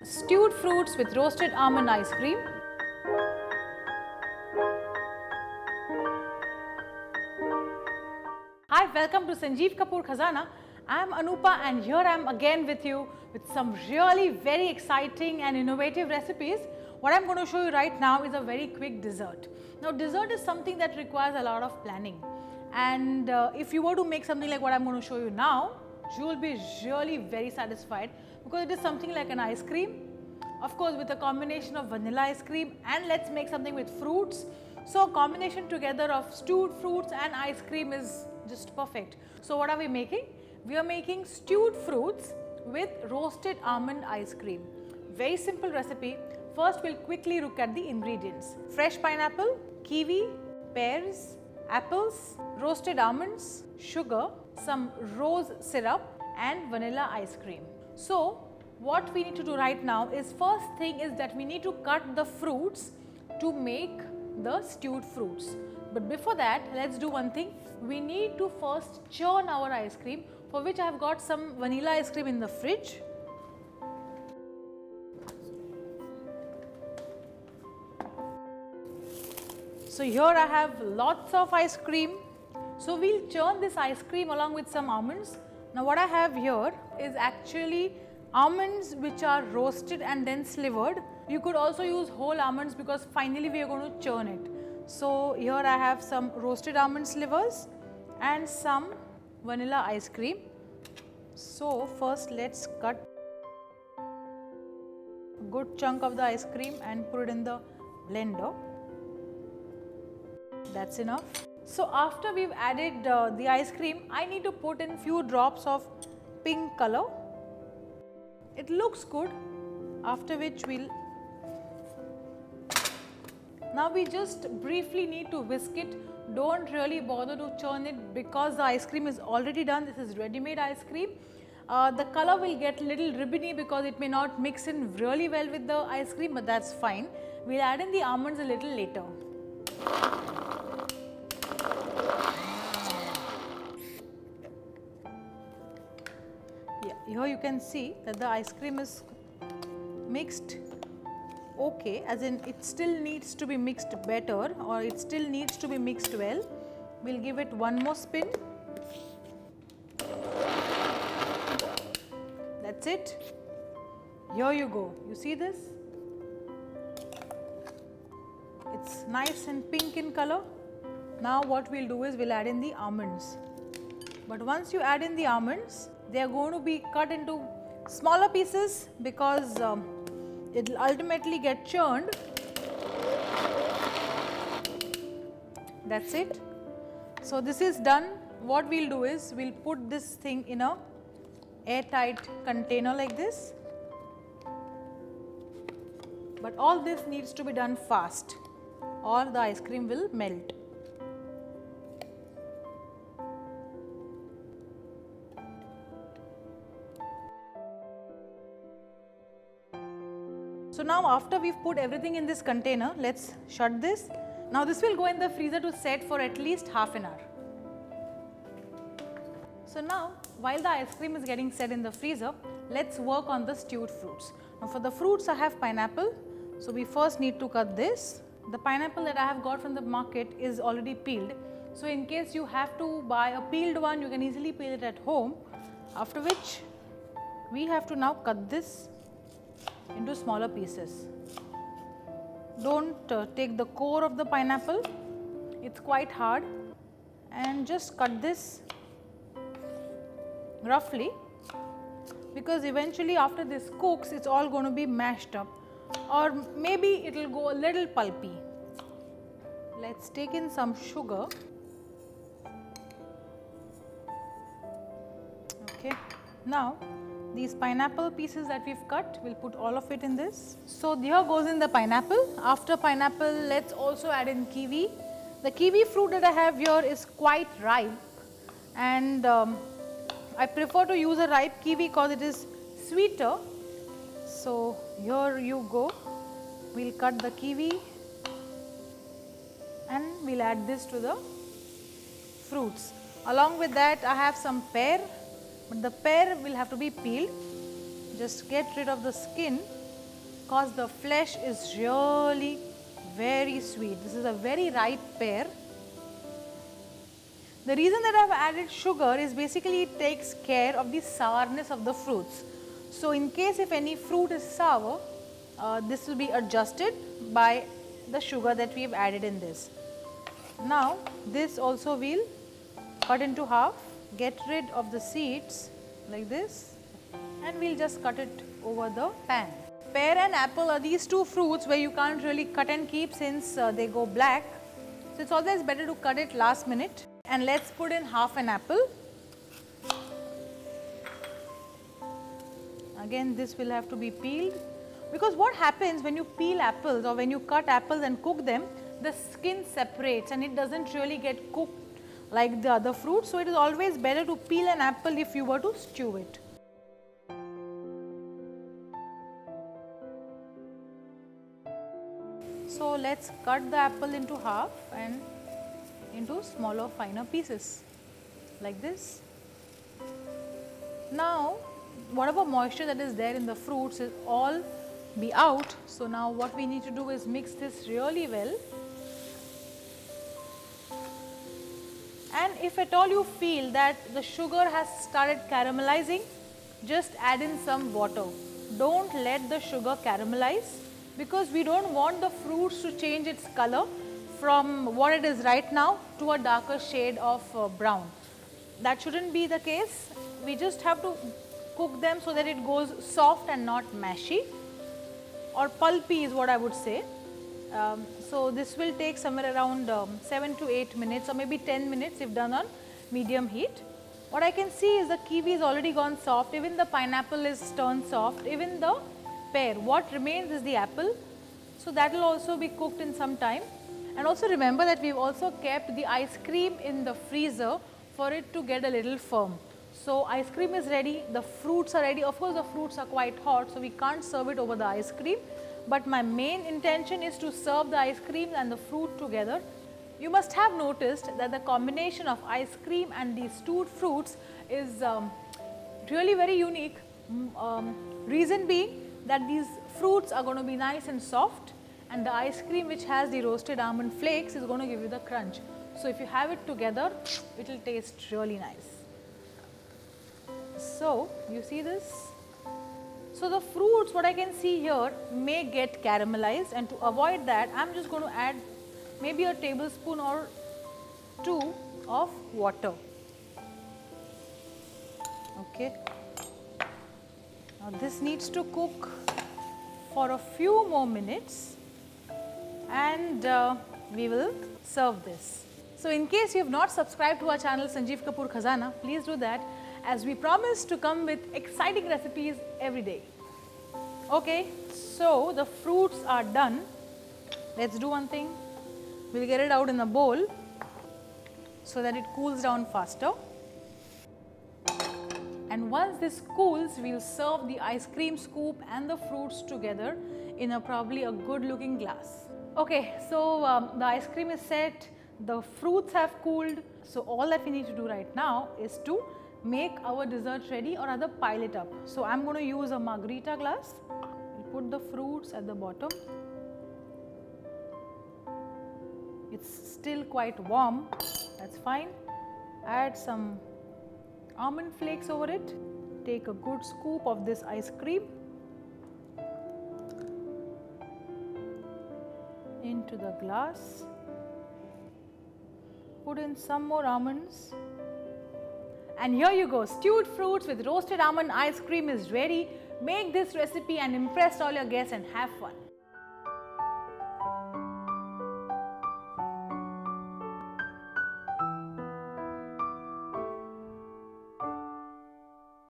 stewed fruits with roasted almond ice cream. Hi, welcome to Sanjeev Kapoor Khazana. I am Anupa and here I am again with you with some really very exciting and innovative recipes. What I am going to show you right now is a very quick dessert. Now dessert is something that requires a lot of planning, and if you were to make something like what I am going to show you now, you will be really very satisfied because it is something like an ice cream. Of course, with a combination of vanilla ice cream, and let's make something with fruits. So a combination together of stewed fruits and ice cream is just perfect. So what are we making? We are making stewed fruits with roasted almond ice cream. Very simple recipe. First we'll quickly look at the ingredients. Fresh pineapple, kiwi, pears, apples, roasted almonds, sugar, some rose syrup and vanilla ice cream. So what we need to do right now is, first thing is that we need to cut the fruits to make the stewed fruits. But before that, let's do one thing. We need to first churn our ice cream, for which I have got some vanilla ice cream in the fridge. So here I have lots of ice cream. So we'll churn this ice cream along with some almonds. Now what I have here is actually almonds which are roasted and then slivered. You could also use whole almonds because finally we are going to churn it. So here I have some roasted almond slivers and some vanilla ice cream. So first let's cut a good chunk of the ice cream and put it in the blender. That's enough. So after we've added the ice cream, I need to put in few drops of pink color. It looks good, after which now we just briefly need to whisk it. Don't really bother to churn it because the ice cream is already done. This is ready-made ice cream. The color will get little ribbony because it may not mix in really well with the ice cream, but that's fine. We'll add in the almonds a little later. Here you can see that the ice cream is mixed okay, as in it still needs to be mixed better, or it still needs to be mixed well. We'll give it one more spin. That's it. Here you go. You see this? It's nice and pink in color. Now what we'll do is we'll add in the almonds. But once you add in the almonds, they are going to be cut into smaller pieces because it will ultimately get churned. That's it. So this is done. What we'll do is we'll put this thing in a airtight container like this. But all this needs to be done fast or the ice cream will melt. So now after we've put everything in this container, let's shut this. Now this will go in the freezer to set for at least half an hour. So now while the ice cream is getting set in the freezer, let's work on the stewed fruits. Now for the fruits I have pineapple. So we first need to cut this. The pineapple that I have got from the market is already peeled. So in case you have to buy a peeled one, you can easily peel it at home. After which we have to now cut this into smaller pieces. Don't take the core of the pineapple, it's quite hard, and just cut this roughly, because eventually after this cooks it's all going to be mashed up, or maybe it will go a little pulpy. Let's take in some sugar. Okay, now these pineapple pieces that we've cut, we'll put all of it in this. So here goes in the pineapple. After pineapple, let's also add in kiwi. The kiwi fruit that I have here is quite ripe, and I prefer to use a ripe kiwi because it is sweeter. So here you go. We'll cut the kiwi and we'll add this to the fruits. Along with that, I have some pear. But the pear will have to be peeled. Just get rid of the skin because the flesh is really very sweet. This is a very ripe pear. The reason that I have added sugar is basically it takes care of the sourness of the fruits. So in case if any fruit is sour, this will be adjusted by the sugar that we have added in this. Now this also we'll cut into half, get rid of the seeds like this, and we'll just cut it over the pan. Pear and apple are these two fruits where you can't really cut and keep since they go black. So it's always better to cut it last minute. And let's put in half an apple. Again, this will have to be peeled, because what happens when you peel apples or when you cut apples and cook them, the skin separates and it doesn't really get cooked like the other fruits. So it is always better to peel an apple if you were to stew it. So let's cut the apple into half and into smaller, finer pieces like this. Now whatever moisture that is there in the fruits is all be out. So now what we need to do is mix this really well, and if at all you feel that the sugar has started caramelizing, just add in some water. Don't let the sugar caramelize, because we don't want the fruits to change its color from what it is right now to a darker shade of brown. That shouldn't be the case. We just have to cook them so that it goes soft and not mashy, or pulpy is what I would say. So this will take somewhere around 7 to 8 minutes or maybe 10 minutes if done on medium heat. What I can see is the kiwi is already gone soft, even the pineapple is turned soft, even the pear. What remains is the apple. So that will also be cooked in some time. And also remember that we have also kept the ice cream in the freezer for it to get a little firm. So ice cream is ready, the fruits are ready. Of course the fruits are quite hot, so we can't serve it over the ice cream. But my main intention is to serve the ice cream and the fruit together. You must have noticed that the combination of ice cream and these stewed fruits is really very unique. Reason being that these fruits are going to be nice and soft, and the ice cream which has the roasted almond flakes is going to give you the crunch. So if you have it together, it will taste really nice. So you see this? So the fruits, what I can see here, may get caramelized, and to avoid that I am just going to add maybe a tablespoon or two of water. Okay. Now this needs to cook for a few more minutes, and we will serve this. So in case you have not subscribed to our channel Sanjeev Kapoor Khazana, please do that, as we promise to come with exciting recipes every day. Okay, so the fruits are done. Let's do one thing. We'll get it out in a bowl so that it cools down faster. And once this cools, we'll serve the ice cream scoop and the fruits together in probably a good looking glass. Okay, so the ice cream is set, the fruits have cooled. So all that we need to do right now is to make our dessert ready, or rather pile it up. So I'm going to use a margarita glass. We'll put the fruits at the bottom. It's still quite warm, that's fine. Add some almond flakes over it. Take a good scoop of this ice cream into the glass. Put in some more almonds. And here you go, stewed fruits with roasted almond ice cream is ready. Make this recipe and impress all your guests and have fun.